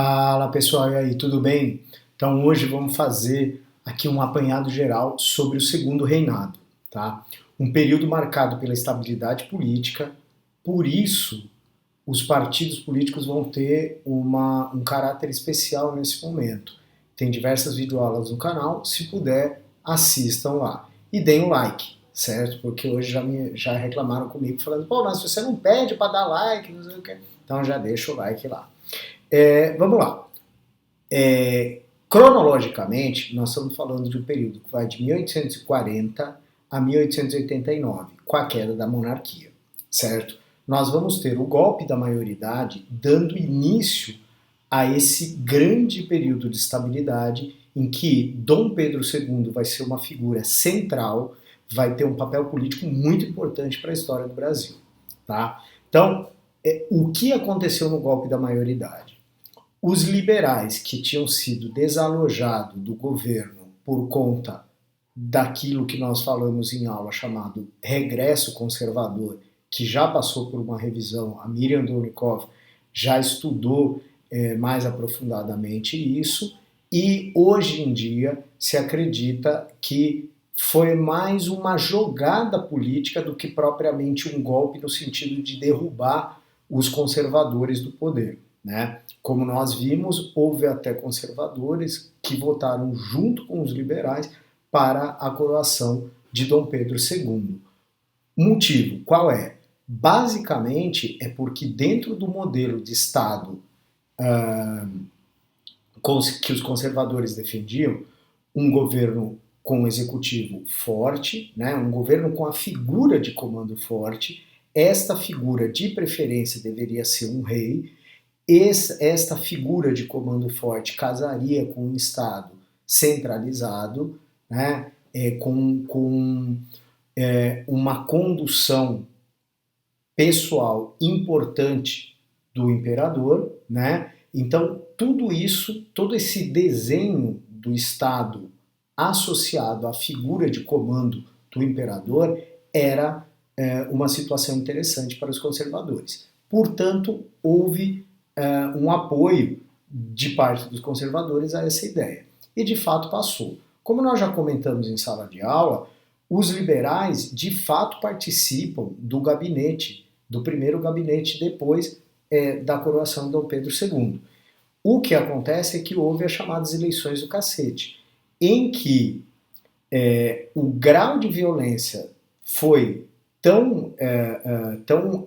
Fala pessoal, e aí, tudo bem? Então hoje vamos fazer aqui um apanhado geral sobre o segundo reinado, tá? Um período marcado pela estabilidade política, por isso os partidos políticos vão ter um caráter especial nesse momento. Tem diversas videoaulas no canal, se puder, assistam lá. E deem um like, certo? Porque hoje já reclamaram comigo falando, pô, mas você não pede para dar like, não sei o quê. Então já deixa o like lá. Vamos lá. Cronologicamente, nós estamos falando de um período que vai de 1840 a 1889, com a queda da monarquia, certo? Nós vamos ter o golpe da maioridade dando início a esse grande período de estabilidade em que Dom Pedro II vai ser uma figura central, vai ter um papel político muito importante para a história do Brasil, tá? Então, o que aconteceu no golpe da maioridade? Os liberais que tinham sido desalojados do governo por conta daquilo que nós falamos em aula chamado regresso conservador, que já passou por uma revisão, a Miriam Dolnikov já estudou mais aprofundadamente isso, e hoje em dia se acredita que foi mais uma jogada política do que propriamente um golpe no sentido de derrubar os conservadores do poder, né? Como nós vimos, houve até conservadores que votaram junto com os liberais para a coroação de Dom Pedro II. O motivo qual é? Basicamente é porque dentro do modelo de Estado que os conservadores defendiam, um governo com um executivo forte, né, um governo com a figura de comando forte, esta figura de preferência deveria ser um rei, esta figura de comando forte casaria com um Estado centralizado, né, com uma condução pessoal importante do imperador, né? Então tudo isso, todo esse desenho do Estado associado à figura de comando do imperador era uma situação interessante para os conservadores. Portanto, houve um apoio de parte dos conservadores a essa ideia. E de fato passou. Como nós já comentamos em sala de aula, os liberais de fato participam do gabinete, do primeiro gabinete depois da coroação de Dom Pedro II. O que acontece é que houve as chamadas eleições do cacete, em que o grau de violência foi tão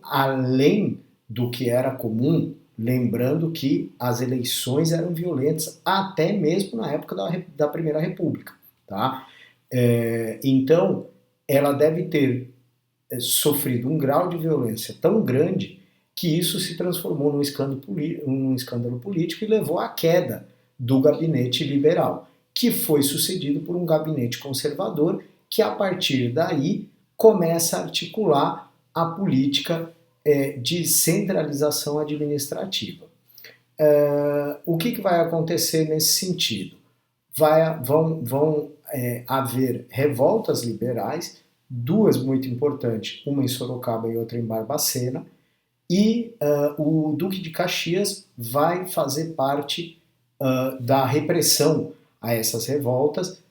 além do que era comum, lembrando que as eleições eram violentas até mesmo na época da Primeira República. Tá? Então, ela deve ter sofrido um grau de violência tão grande que isso se transformou num escândalo político e levou à queda do gabinete liberal, que foi sucedido por um gabinete conservador que, a partir daí, começa a articular a política de centralização administrativa. O que vai acontecer nesse sentido? Vão haver revoltas liberais, duas muito importantes, uma em Sorocaba e outra em Barbacena, e o Duque de Caxias vai fazer parte da repressão a essas revoltas.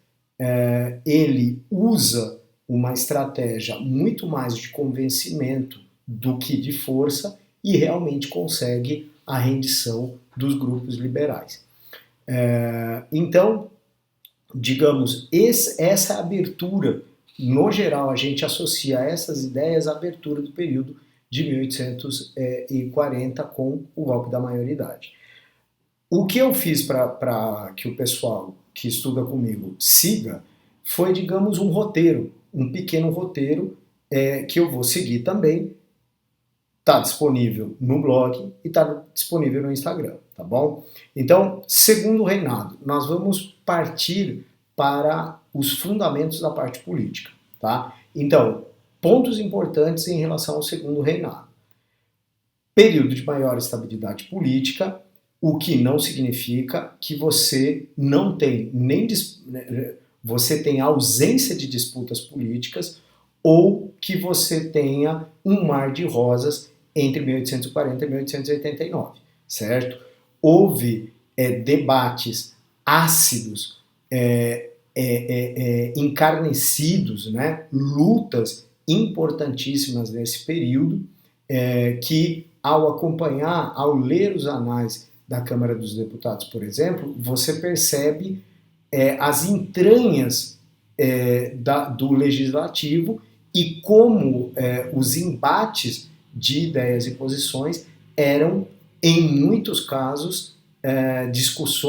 Ele usa uma estratégia muito mais de convencimento do que de força e realmente consegue a rendição dos grupos liberais. Então, digamos, essa abertura, no geral, a gente associa a essas ideias a abertura do período de 1840 com o golpe da maioridade. O que eu fiz para que o pessoal que estuda comigo siga foi, digamos, um roteiro, um pequeno roteiro que eu vou seguir também. Está disponível no blog e está disponível no Instagram, tá bom? Então, segundo reinado, nós vamos partir para os fundamentos da parte política, tá? Então, pontos importantes em relação ao segundo reinado. Período de maior estabilidade política, o que não significa que você não tem você tem ausência de disputas políticas ou que você tenha um mar de rosas entre 1840 e 1889, certo? houve debates ácidos, encarnecidos, né? Lutas importantíssimas nesse período, que ao acompanhar, ao ler os anais da Câmara dos Deputados, por exemplo, você percebe as entranhas do legislativo e como os embates de ideias e posições eram, em muitos casos,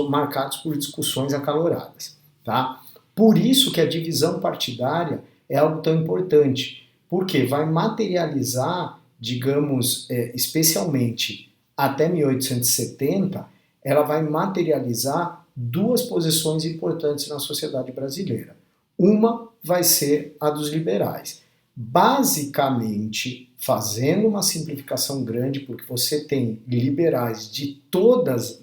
marcados por discussões acaloradas. Tá? Por isso que a divisão partidária é algo tão importante, porque vai materializar, digamos, especialmente até 1870, ela vai materializar duas posições importantes na sociedade brasileira. Uma vai ser a dos liberais. Basicamente, fazendo uma simplificação grande, porque você tem liberais de todos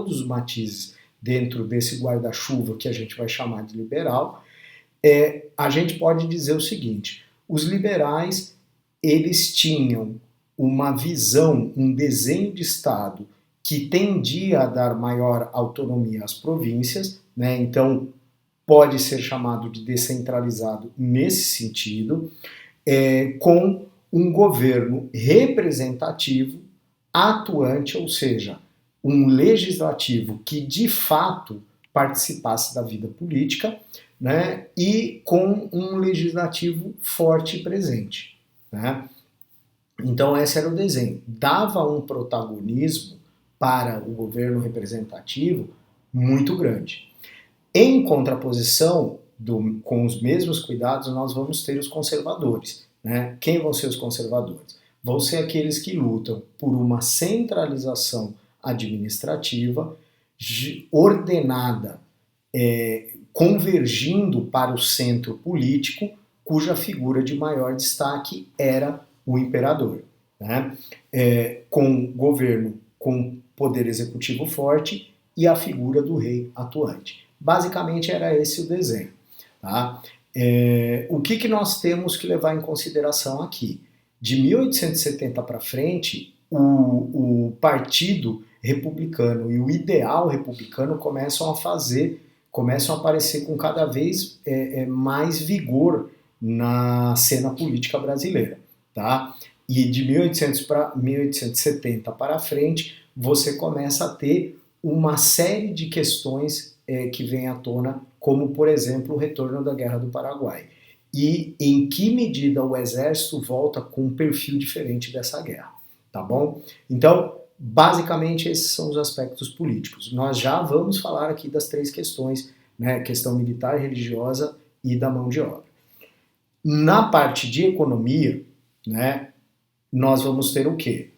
os matizes dentro desse guarda-chuva que a gente vai chamar de liberal, a gente pode dizer o seguinte: os liberais, eles tinham uma visão, um desenho de Estado que tendia a dar maior autonomia às províncias, né? Então pode ser chamado de descentralizado nesse sentido, com um governo representativo, atuante, ou seja, um legislativo que de fato participasse da vida política, né? E com um legislativo forte e presente, né? Então esse era o desenho. Dava um protagonismo para o governo representativo muito grande. Em contraposição, com os mesmos cuidados, nós vamos ter os conservadores. Né? Quem vão ser os conservadores? Vão ser aqueles que lutam por uma centralização administrativa ordenada, convergindo para o centro político, cuja figura de maior destaque era o imperador. Né? Com governo com poder executivo forte e a figura do rei atuante. Basicamente era esse o desenho. Tá? O que nós temos que levar em consideração aqui? De 1870 para frente, o Partido Republicano e o ideal republicano começam a aparecer com cada vez mais vigor na cena política brasileira. Tá? E de 1870 para frente, você começa a ter uma série de questões que vem à tona, como, por exemplo, o retorno da Guerra do Paraguai. E em que medida o exército volta com um perfil diferente dessa guerra, tá bom? Então, basicamente, esses são os aspectos políticos. Nós já vamos falar aqui das três questões, né? Questão militar, religiosa e da mão de obra. Na parte de economia, né, nós vamos ter o quê?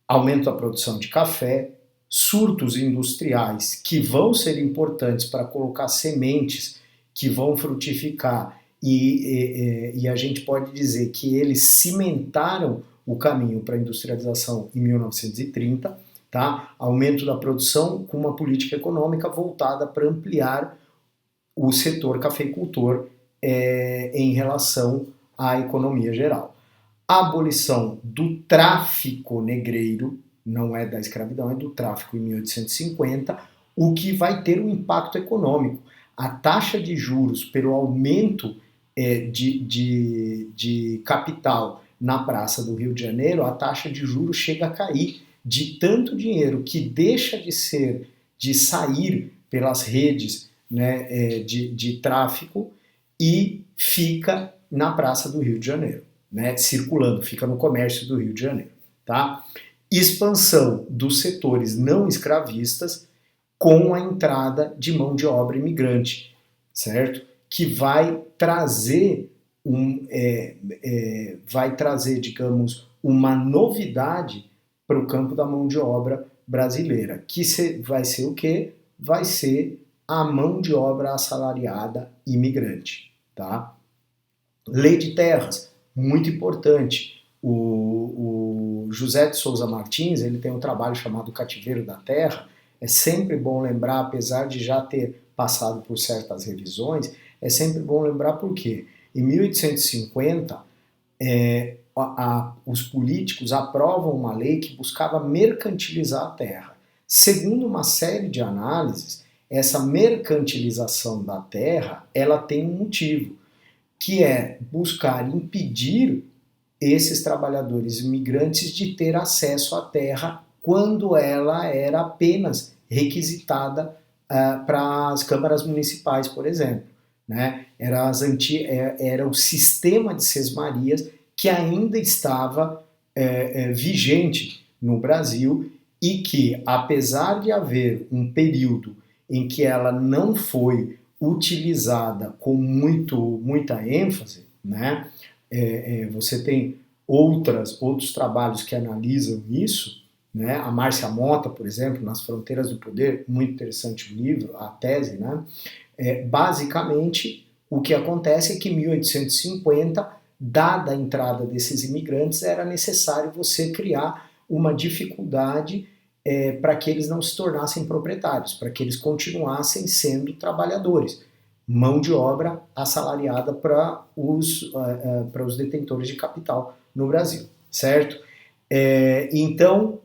Aumento da produção de café, surtos industriais que vão ser importantes para colocar sementes que vão frutificar e a gente pode dizer que eles cimentaram o caminho para a industrialização em 1930, tá? Aumento da produção com uma política econômica voltada para ampliar o setor cafeicultor em relação à economia geral. A abolição do tráfico negreiro, não é da escravidão, é do tráfico em 1850, o que vai ter um impacto econômico. A taxa de juros pelo aumento de capital na Praça do Rio de Janeiro, a taxa de juros chega a cair de tanto dinheiro que deixa de sair pelas redes, né, de tráfico e fica na Praça do Rio de Janeiro, né, circulando, fica no comércio do Rio de Janeiro. Tá? Expansão dos setores não escravistas com a entrada de mão de obra imigrante, certo? Que vai trazer, digamos, uma novidade para o campo da mão de obra brasileira, que vai ser o quê? Vai ser a mão de obra assalariada imigrante, tá? Lei de terras, muito importante. O José de Souza Martins, ele tem um trabalho chamado Cativeiro da Terra. É sempre bom lembrar, apesar de já ter passado por certas revisões, é sempre bom lembrar porque em 1850 os políticos aprovam uma lei que buscava mercantilizar a terra. Segundo uma série de análises, essa mercantilização da terra, ela tem um motivo, que é buscar impedir esses trabalhadores imigrantes de ter acesso à terra quando ela era apenas requisitada para as câmaras municipais, por exemplo. Né? Era o sistema de sesmarias que ainda estava vigente no Brasil e que, apesar de haver um período em que ela não foi utilizada com muita ênfase, né? Você tem outros trabalhos que analisam isso, né? A Márcia Mota, por exemplo, Nas Fronteiras do Poder, muito interessante o livro, a tese, né? Basicamente, o que acontece é que em 1850, dada a entrada desses imigrantes, era necessário você criar uma dificuldade para que eles não se tornassem proprietários, para que eles continuassem sendo trabalhadores, mão de obra assalariada para os detentores de capital no Brasil, certo? Então,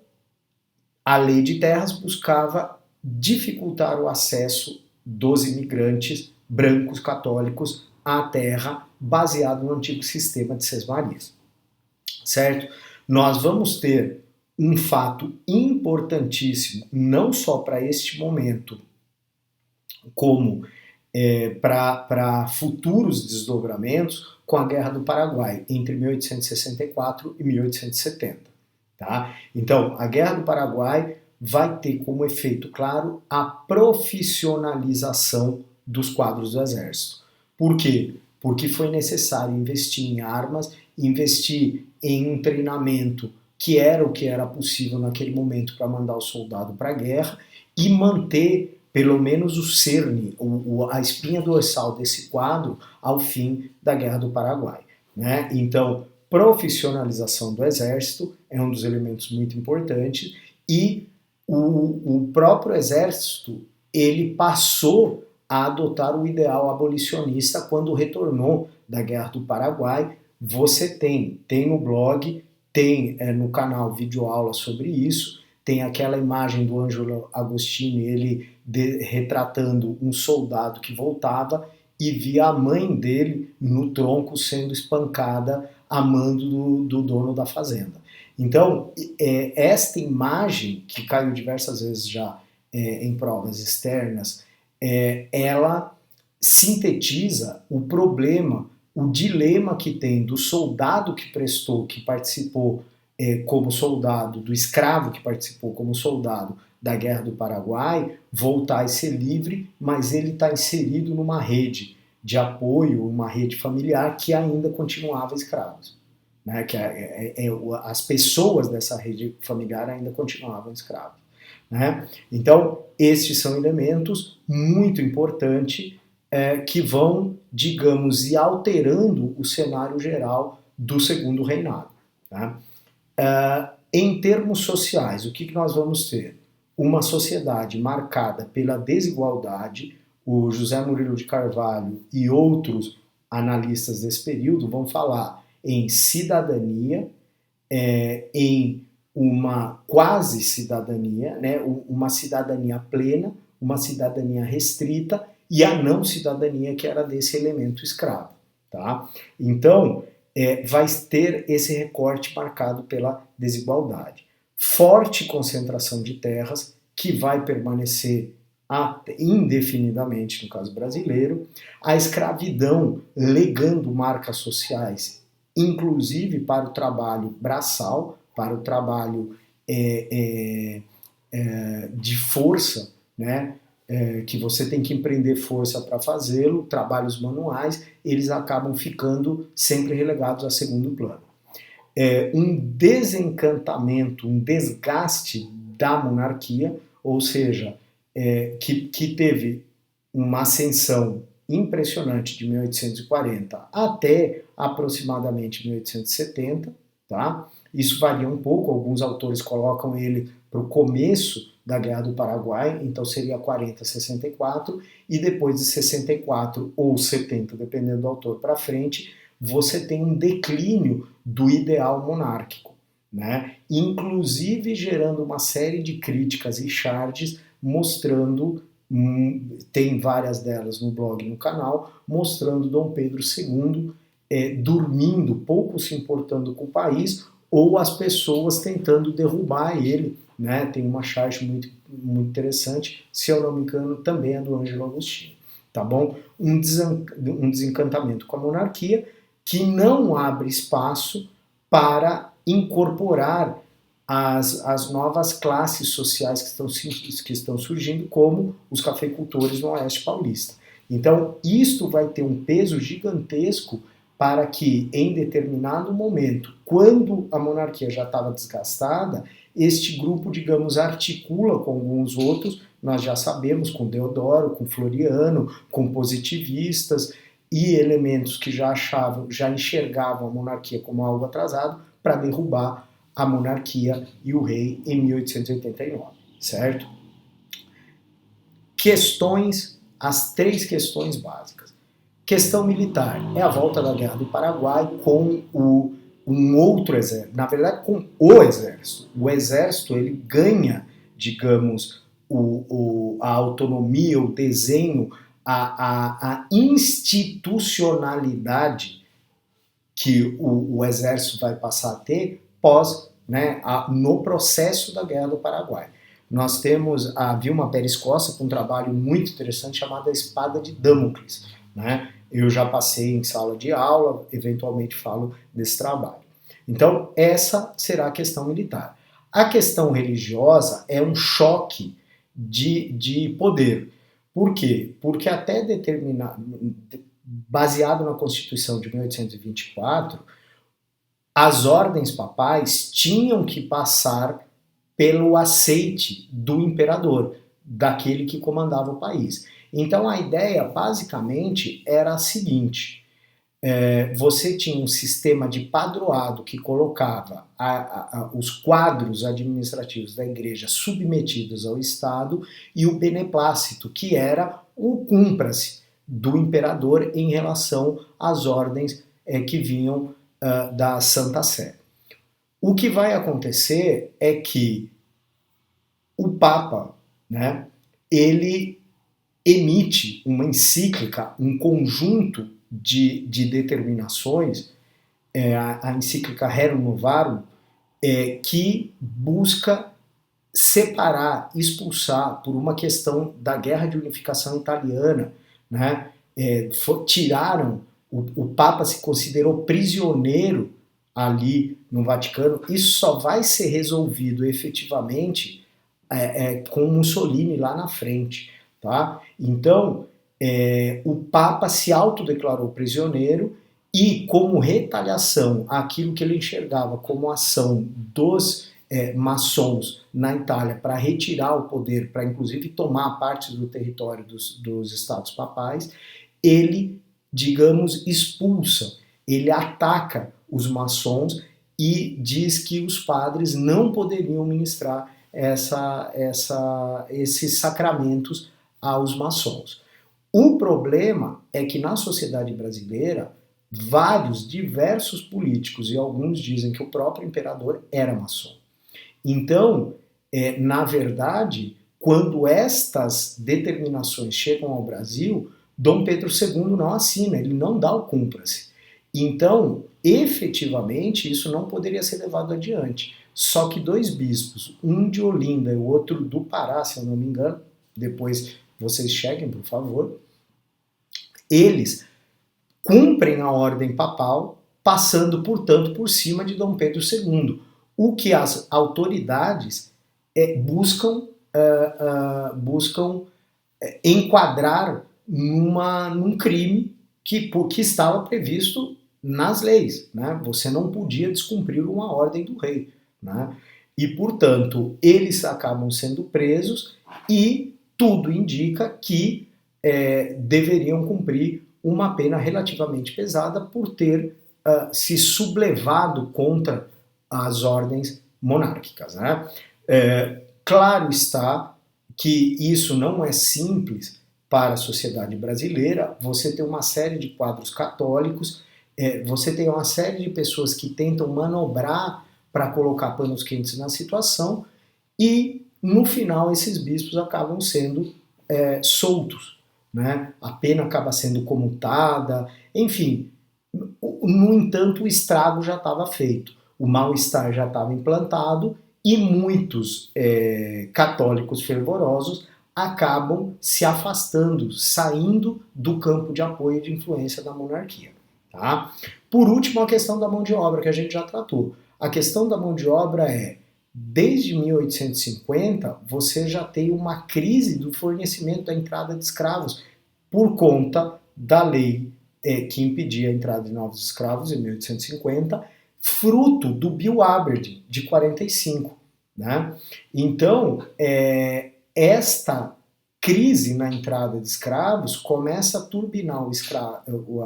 a lei de terras buscava dificultar o acesso dos imigrantes brancos católicos à terra, baseado no antigo sistema de sesmarias, certo? Nós vamos ter um fato importantíssimo, não só para este momento, como para futuros desdobramentos, com a Guerra do Paraguai, entre 1864 e 1870. Tá? Então, a Guerra do Paraguai vai ter como efeito claro a profissionalização dos quadros do Exército. Por quê? Porque foi necessário investir em armas, investir em um treinamento que era o que era possível naquele momento para mandar o soldado para a guerra e manter pelo menos o cerne, a espinha dorsal desse quadro ao fim da Guerra do Paraguai. Né? Então, profissionalização do Exército é um dos elementos muito importantes e o próprio Exército ele passou a adotar o ideal abolicionista quando retornou da Guerra do Paraguai. Você tem no blog, tem no canal videoaula sobre isso, tem aquela imagem do Ângelo Agostini, ele retratando um soldado que voltava e via a mãe dele no tronco sendo espancada a mando do dono da fazenda. Então, esta imagem, que caiu diversas vezes já em provas externas, ela sintetiza o problema, o dilema que tem do soldado que prestou, que participou como soldado, do escravo que participou como soldado da Guerra do Paraguai, voltar a ser livre, mas ele está inserido numa rede de apoio, uma rede familiar que ainda continuava escravos. Né? Que as pessoas dessa rede familiar ainda continuavam escravos. Né? Então, estes são elementos muito importantes que vão, digamos, ir alterando o cenário geral do Segundo Reinado. Tá? Em termos sociais, o que nós vamos ter? Uma sociedade marcada pela desigualdade. O José Murilo de Carvalho e outros analistas desse período vão falar em cidadania, em uma quase cidadania, né? Uma cidadania plena, uma cidadania restrita e a não cidadania que era desse elemento escravo. Tá? Então, vai ter esse recorte marcado pela desigualdade. Forte concentração de terras que vai permanecer indefinidamente no caso brasileiro, a escravidão legando marcas sociais, inclusive para o trabalho braçal, para o trabalho de força, né? Que você tem que empreender força para fazê-lo, trabalhos manuais, eles acabam ficando sempre relegados a segundo plano. Um desencantamento, um desgaste da monarquia, ou seja, que teve uma ascensão impressionante de 1840 até aproximadamente 1870, tá? Isso varia um pouco, alguns autores colocam ele para o começo da Guerra do Paraguai, então seria 40 a 64, e depois de 64 ou 70, dependendo do autor para frente, você tem um declínio do ideal monárquico. né? Inclusive gerando uma série de críticas e charges mostrando, tem várias delas no blog e no canal, mostrando Dom Pedro II dormindo, pouco se importando com o país, ou as pessoas tentando derrubar ele, né? Tem uma charge muito interessante, se eu não me engano, também é do Ângelo Agostinho, tá bom? Um desencantamento com a monarquia que não abre espaço para incorporar as novas classes sociais que estão surgindo, como os cafeicultores no Oeste Paulista. Então, isto vai ter um peso gigantesco para que, em determinado momento, quando a monarquia já estava desgastada, este grupo, digamos, articula com alguns outros, nós já sabemos, com Deodoro, com Floriano, com positivistas e elementos que já enxergavam a monarquia como algo atrasado, para derrubar a monarquia e o rei em 1889, certo? As 3 questões básicas. Questão militar é a volta da Guerra do Paraguai com um outro exército, na verdade com o exército. O exército ele ganha, digamos, a autonomia, o desenho, a institucionalidade que o exército vai passar a ter no processo da Guerra do Paraguai. Nós temos a Vilma Pérez Costa com um trabalho muito interessante chamado A Espada de Damocles, né? Eu já passei em sala de aula, eventualmente falo desse trabalho. Então, essa será a questão militar. A questão religiosa é um choque de poder. Por quê? Porque até baseado na Constituição de 1824, as ordens papais tinham que passar pelo aceite do imperador, daquele que comandava o país. Então a ideia, basicamente, era a seguinte: você tinha um sistema de padroado que colocava os quadros administrativos da igreja submetidos ao Estado, e o beneplácito, que era o cumpra-se do imperador em relação às ordens que vinham da Santa Sé. O que vai acontecer é que o Papa, né, ele emite uma encíclica, um conjunto de determinações, a encíclica Rerum Novarum, que busca separar, expulsar, por uma questão da Guerra de Unificação Italiana, né, tiraram, o Papa se considerou prisioneiro ali no Vaticano. Isso só vai ser resolvido efetivamente com Mussolini lá na frente, tá? Então, o Papa se autodeclarou prisioneiro e, como retaliação àquilo que ele enxergava como ação dos maçons na Itália para retirar o poder, para inclusive tomar parte do território dos estados papais, ele, digamos, expulsa, ele ataca os maçons e diz que os padres não poderiam ministrar esses sacramentos aos maçons. O problema é que na sociedade brasileira, diversos políticos, e alguns dizem que o próprio imperador era maçom. Então, na verdade, quando estas determinações chegam ao Brasil, Dom Pedro II não assina, ele não dá o cumpra-se. Então, efetivamente, isso não poderia ser levado adiante. Só que 2 bispos, um de Olinda e o outro do Pará, se eu não me engano, depois vocês chequem, por favor, eles cumprem a ordem papal, passando, portanto, por cima de Dom Pedro II, o que as autoridades buscam enquadrar num crime que estava previsto nas leis, né? Você não podia descumprir uma ordem do rei, né? E, portanto, eles acabam sendo presos e tudo indica que deveriam cumprir uma pena relativamente pesada por ter se sublevado contra as ordens monárquicas, né? Claro está que isso não é simples para a sociedade brasileira. Você tem uma série de quadros católicos, você tem uma série de pessoas que tentam manobrar para colocar panos quentes na situação, e no final esses bispos acabam sendo soltos, né? A pena acaba sendo comutada, enfim. No entanto, o estrago já estava feito, o mal-estar já estava implantado e muitos católicos fervorosos acabam se afastando, saindo do campo de apoio e de influência da monarquia. Tá? Por último, a questão da mão de obra, que a gente já tratou. A questão da mão de obra desde 1850, você já tem uma crise do fornecimento da entrada de escravos por conta da lei que impedia a entrada de novos escravos em 1850, fruto do Bill Aberdeen, de 45. Né? Então, esta crise na entrada de escravos começa a turbinar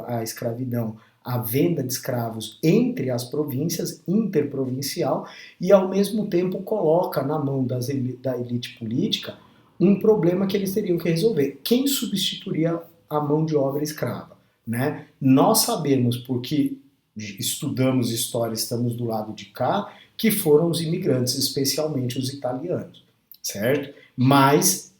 a escravidão, a venda de escravos entre as províncias, interprovincial, e ao mesmo tempo coloca na mão da elite política um problema que eles teriam que resolver. Quem substituiria a mão de obra escrava? Né? Nós sabemos, porque estudamos história, estamos do lado de cá, que foram os imigrantes, especialmente os italianos, certo? Mas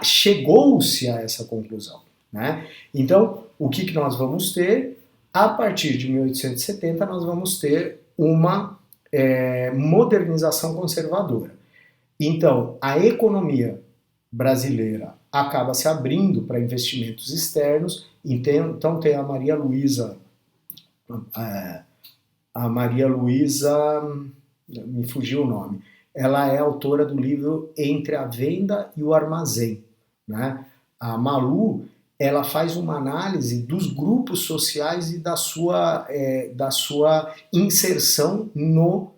chegou-se a essa conclusão. Né? Então, o que nós vamos ter? A partir de 1870, nós vamos ter uma modernização conservadora. Então, a economia brasileira acaba se abrindo para investimentos externos. Então, tem a Maria Luísa, me fugiu o nome, ela é autora do livro Entre a Venda e o Armazém. Né? A Malu, ela faz uma análise dos grupos sociais e da sua inserção no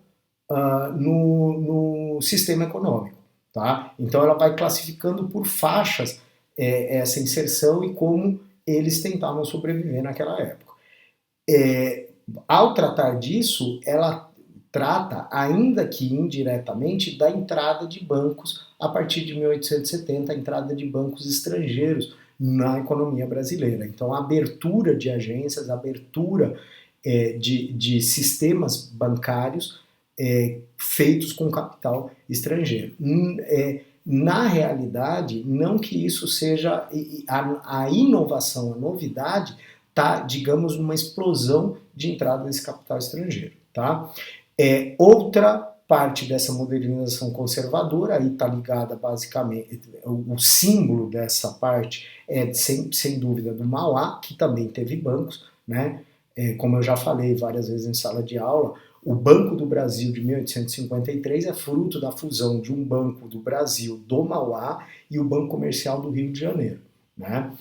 sistema econômico. Tá? Então ela vai classificando por faixas essa inserção e como eles tentavam sobreviver naquela época. Ao tratar disso, ela trata, ainda que indiretamente, da entrada de bancos a partir de 1870, a entrada de bancos estrangeiros na economia brasileira. Então, a abertura de agências, a abertura de sistemas bancários feitos com capital estrangeiro. Na realidade, não que isso seja a inovação, a novidade está, digamos, numa explosão de entrada desse capital estrangeiro. Tá? Outra parte dessa modernização conservadora, aí está ligada basicamente, o símbolo dessa parte sem dúvida do Mauá, que também teve bancos, né? Como eu já falei várias vezes em sala de aula, o Banco do Brasil de 1853 é fruto da fusão de um Banco do Brasil do Mauá e o Banco Comercial do Rio de Janeiro. Né?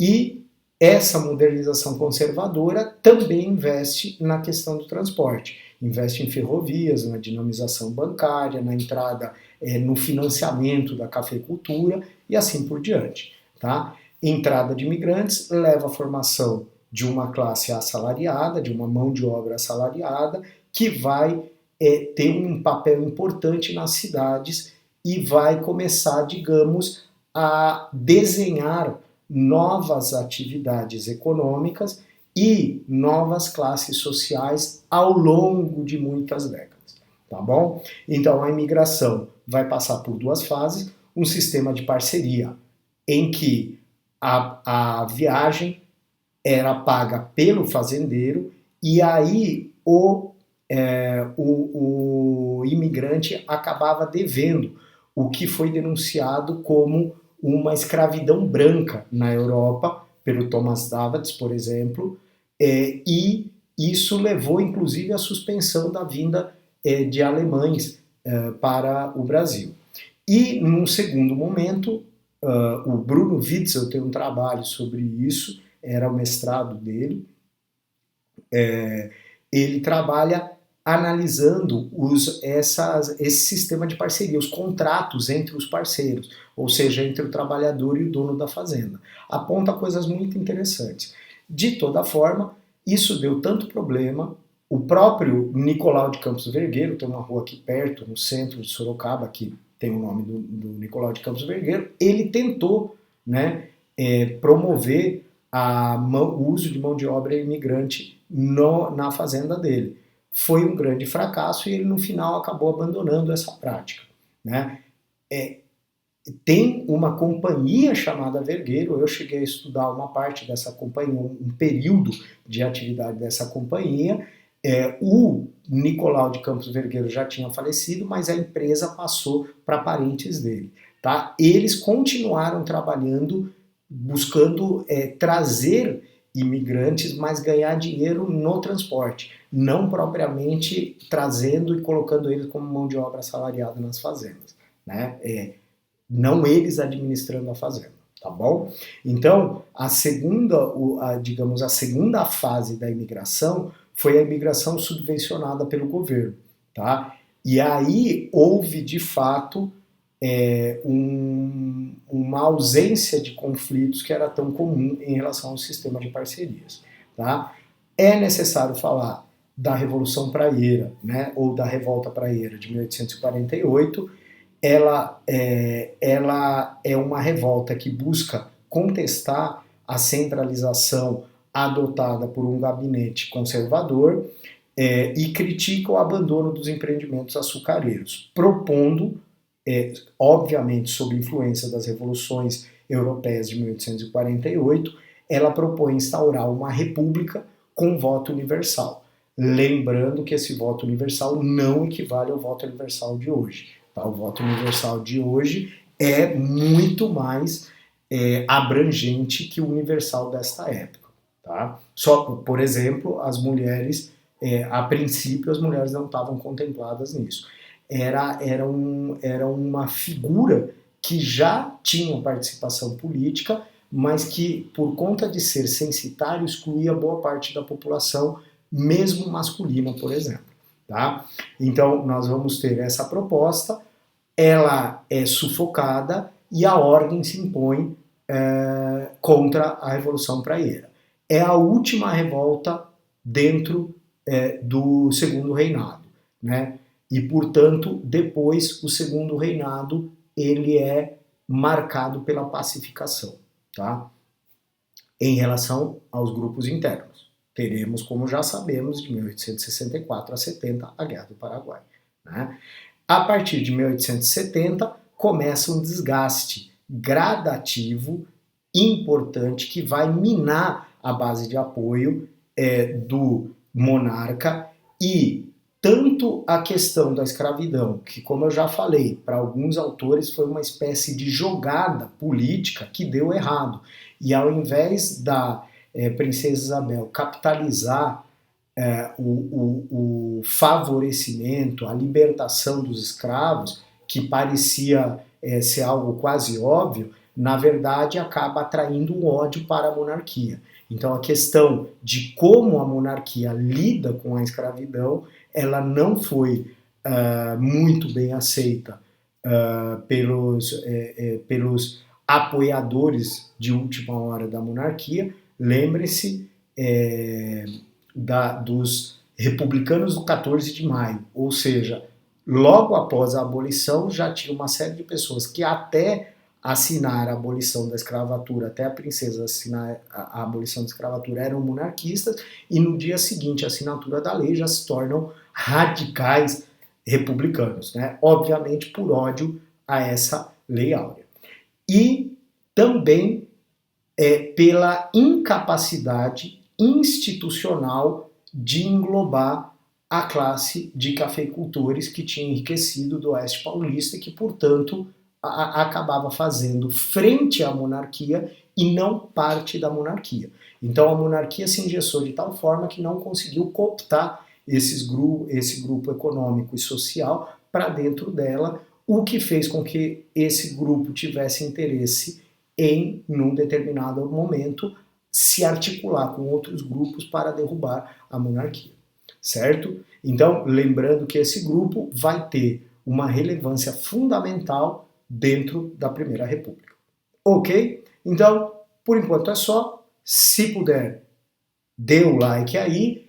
E essa modernização conservadora também investe na questão do transporte, investe em ferrovias, na dinamização bancária, na entrada no financiamento da cafeicultura e assim por diante. Tá? Entrada de imigrantes leva à formação de uma classe assalariada, de uma mão de obra assalariada, que vai ter um papel importante nas cidades e vai começar, digamos, a desenhar novas atividades econômicas e novas classes sociais ao longo de muitas décadas. Tá bom? Então, a imigração vai passar por duas fases, um sistema de parceria em que a viagem era paga pelo fazendeiro e aí o imigrante acabava devendo, o que foi denunciado como uma escravidão branca na Europa, pelo Thomas Davids, por exemplo, e isso levou inclusive à suspensão da vinda de alemães para o Brasil. E num segundo momento, o Bruno Witzel tem um trabalho sobre isso, era o mestrado dele, ele trabalha analisando esse sistema de parceria, os contratos entre os parceiros, ou seja, entre o trabalhador e o dono da fazenda. Aponta coisas muito interessantes. De toda forma, isso deu tanto problema, o próprio Nicolau de Campos Vergueiro, tem uma rua aqui perto, no centro de Sorocaba, que tem o nome do Nicolau de Campos Vergueiro, ele tentou, né, promover o uso de mão de obra imigrante na fazenda dele. foi um grande fracasso e ele no final acabou abandonando essa prática, né? Tem uma companhia chamada Vergueiro, eu cheguei a estudar uma parte dessa companhia, um período de atividade dessa companhia. O Nicolau de Campos Vergueiro já tinha falecido, mas a empresa passou para parentes dele. Tá? Eles continuaram trabalhando, buscando trazer imigrantes, mas ganhar dinheiro no transporte, não propriamente trazendo e colocando eles como mão de obra assalariada nas fazendas, né? Não eles administrando a fazenda, tá bom? Então, digamos, a segunda fase da imigração foi a imigração subvencionada pelo governo, tá? E aí houve, de fato, uma ausência de conflitos que era tão comum em relação ao sistema de parcerias, tá? É necessário falar da Revolução Praieira, né, ou da Revolta Praieira de 1848. Ela é uma revolta que busca contestar a centralização adotada por um gabinete conservador e critica o abandono dos empreendimentos açucareiros, propondo, obviamente sob influência das revoluções europeias de 1848, ela propõe instaurar uma república com voto universal. Lembrando que esse voto universal não equivale ao voto universal de hoje. O voto universal de hoje é muito mais abrangente que o universal desta época. Tá? Só, por exemplo, as mulheres, a princípio, as mulheres não estavam contempladas nisso. Era uma figura que já tinha participação política, mas que, por conta de ser censitário, excluía boa parte da população, mesmo masculina, por exemplo. Tá? Então, nós vamos ter essa proposta, ela é sufocada e a ordem se impõe contra a Revolução Praieira. É a última revolta dentro do Segundo Reinado, né? E, portanto, depois o Segundo Reinado ele é marcado pela pacificação, tá? Em relação aos grupos internos. Teremos, como já sabemos, de 1864 a 70, a Guerra do Paraguai, né? A partir de 1870, começa um desgaste gradativo, importante, que vai minar a base de apoio do monarca e tanto a questão da escravidão, que, como eu já falei, para alguns autores foi uma espécie de jogada política que deu errado. E ao invés da Princesa Isabel capitalizar o favorecimento, a libertação dos escravos, que parecia ser algo quase óbvio, na verdade acaba atraindo um ódio para a monarquia. Então a questão de como a monarquia lida com a escravidão, ela não foi muito bem aceita pelos apoiadores de última hora da monarquia. Lembre-se dos republicanos do 14 de maio, ou seja, logo após a abolição já tinha uma série de pessoas que até assinar a abolição da escravatura, até a princesa assinar a abolição da escravatura, eram monarquistas, e no dia seguinte a assinatura da lei já se tornam radicais republicanos, né? Obviamente por ódio a essa lei áurea. E também pela incapacidade institucional de englobar a classe de cafeicultores que tinha enriquecido do Oeste Paulista e que, portanto, acabava fazendo frente à monarquia e não parte da monarquia. Então a monarquia se engessou de tal forma que não conseguiu cooptar esse grupo econômico e social para dentro dela, o que fez com que esse grupo tivesse interesse em, num determinado momento, se articular com outros grupos para derrubar a monarquia, certo? Então, lembrando que esse grupo vai ter uma relevância fundamental dentro da Primeira República. Ok? Então, por enquanto é só. Se puder, dê o like aí,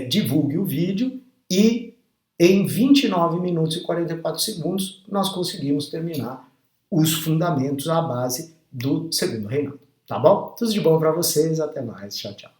divulgue o vídeo e em 29 minutos e 44 segundos nós conseguimos terminar os fundamentos, a base do Segundo Reinado. Tá bom? Tudo de bom para vocês, até mais, tchau, tchau.